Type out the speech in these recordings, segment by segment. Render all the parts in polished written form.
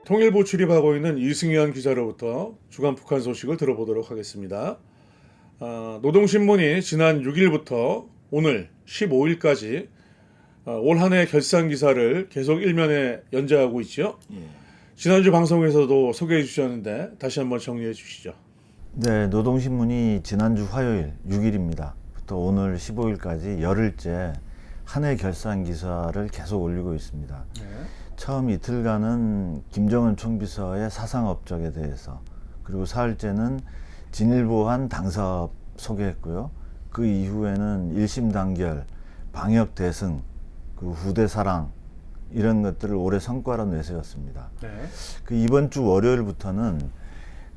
통일부 출입하고 있는 이승현 기자로부터 주간 북한 소식을 들어보도록 하겠습니다. 노동신문이 지난 6일부터 오늘 15일까지 올 한 해 결산 기사를 계속 일면에 연재하고 있죠. 지난주 방송에서도 소개해 주셨는데 다시 한번 정리해 주시죠. 네, 노동신문이 지난주 화요일 6일입니다. 부터 오늘 15일까지 열흘째 한 해 결산 기사를 계속 올리고 있습니다. 네. 처음 이틀간은 김정은 총비서의 사상 업적에 대해서, 그리고 사흘째는 진일보한 당사업 소개했고요. 그 이후에는 일심 단결, 방역 대승, 그 후대 사랑, 이런 것들을 올해 성과로 내세웠습니다. 네. 그 이번 주 월요일부터는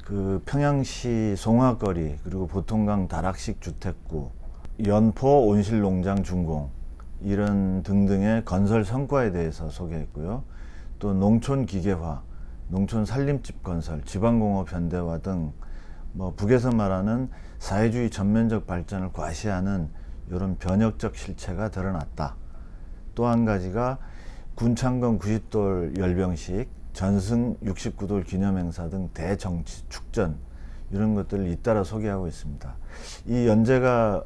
그 평양시 송화거리, 그리고 보통강 다락식 주택구, 연포 온실농장 준공, 이런 등등의 건설 성과에 대해서 소개했고요. 또 농촌 기계화, 농촌 살림집 건설, 지방공업 현대화 등 북에서 말하는 사회주의 전면적 발전을 과시하는 이런 변혁적 실체가 드러났다. 또 한 가지가 군창건 90돌 열병식, 전승 69돌 기념행사 등 대정치 축전, 이런 것들을 잇따라 소개하고 있습니다. 이 연재가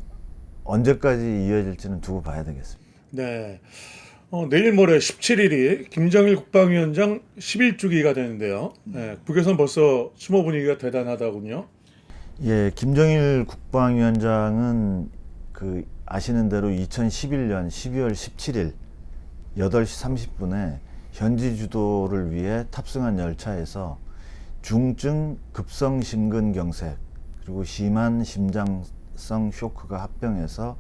언제까지 이어질지는 두고 봐야 되겠습니다. 네. 내일 모레 17일이 김정일 국방위원장 11주기가 되는데요. 네, 북에선 벌써 추모 분위기가 대단하다군요. 예, 김정일 국방위원장은 그 아시는 대로 2011년 12월 17일 8시 30분에 현지 주도를 위해 탑승한 열차에서 중증 급성 심근경색, 그리고 심한 심장성 쇼크가 합병해서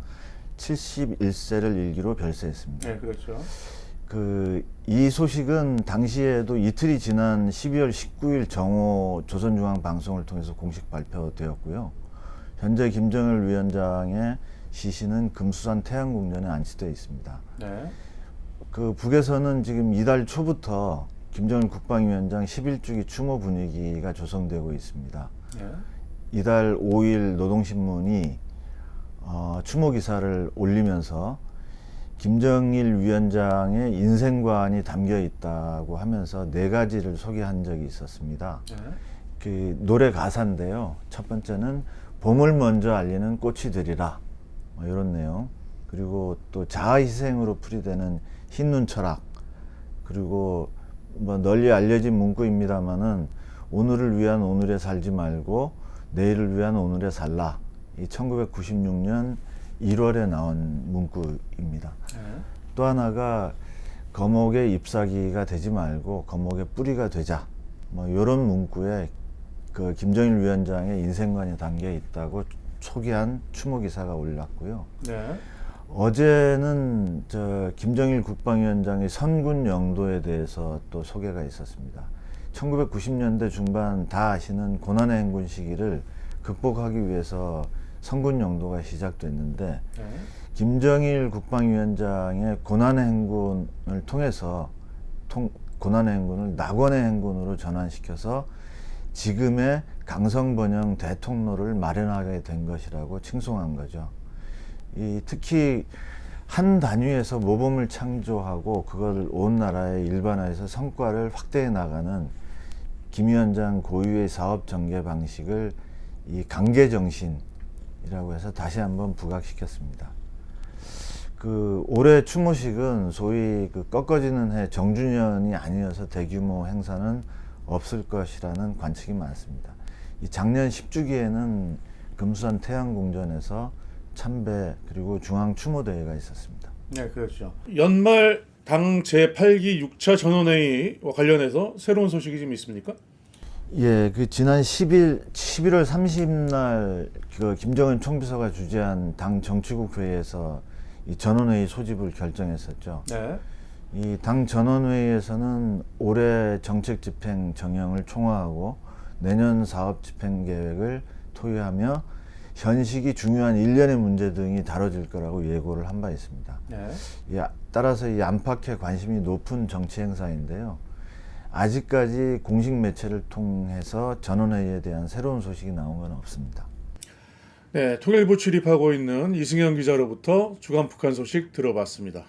71세를 일기로 별세했습니다. 네, 그렇죠. 이 소식은 당시에도 이틀이 지난 12월 19일 정오 조선중앙방송을 통해서 공식 발표되었고요. 현재 김정일 위원장의 시신은 금수산 태양궁전에 안치되어 있습니다. 네. 북에서는 지금 이달 초부터 김정일 국방위원장 11주기 추모 분위기가 조성되고 있습니다. 네. 이달 5일 노동신문이 추모 기사를 올리면서 김정일 위원장의 인생관이 담겨 있다고 하면서 4가지를 소개한 적이 있었습니다. 네. 그 노래 가사인데요. 첫 번째는 봄을 먼저 알리는 꽃이 되리라, 이런 내용. 그리고 또 자아희생으로 풀이되는 흰눈 철학, 그리고 널리 알려진 문구입니다만은 오늘을 위한 오늘에 살지 말고 내일을 위한 오늘에 살라. 이 1996년 1월에 나온 문구입니다. 네. 또 하나가 거목의 잎사귀가 되지 말고 거목의 뿌리가 되자. 이런 문구에 그 김정일 위원장의 인생관이 담겨 있다고 소개한 추모 기사가 올랐고요. 네. 어제는 김정일 국방위원장의 선군 영도에 대해서 또 소개가 있었습니다. 1990년대 중반 다 아시는 고난의 행군 시기를 극복하기 위해서 선군 영도가 시작됐는데, 네. 김정일 국방위원장의 고난의 행군을 통해서 고난의 행군을 낙원의 행군으로 전환시켜서 지금의 강성번영 대통로를 마련하게 된 것이라고 칭송한 거죠. 특히 한 단위에서 모범을 창조하고 그걸 온 나라에 일반화해서 성과를 확대해 나가는 김 위원장 고유의 사업 전개 방식을 이 강계 정신이라고 해서 다시 한번 부각시켰습니다. 올해 추모식은 소위 꺾어지는 해 정주년이 아니어서 대규모 행사는 없을 것이라는 관측이 많습니다. 작년 10주기에는 금수산 태양궁전에서 참배, 그리고 중앙 추모대회가 있었습니다. 네, 그렇죠. 연말 당 제8기 6차 전원회의와 관련해서 새로운 소식이 좀 있습니까? 예, 지난 11월 30날 김정은 총비서가 주재한 당 정치국 회의에서 이 전원회의 소집을 결정했었죠. 네. 이 당 전원회의에서는 올해 정책 집행 정형을 총화하고 내년 사업 집행 계획을 토의하며 현식이 중요한 일련의 문제 등이 다뤄질 거라고 예고를 한 바 있습니다. 네. 따라서 이 안팎의 관심이 높은 정치 행사인데요. 아직까지 공식 매체를 통해서 전원회의에 대한 새로운 소식이 나온 건 없습니다. 네, 통일부 출입하고 있는 이승현 기자로부터 주간 북한 소식 들어봤습니다.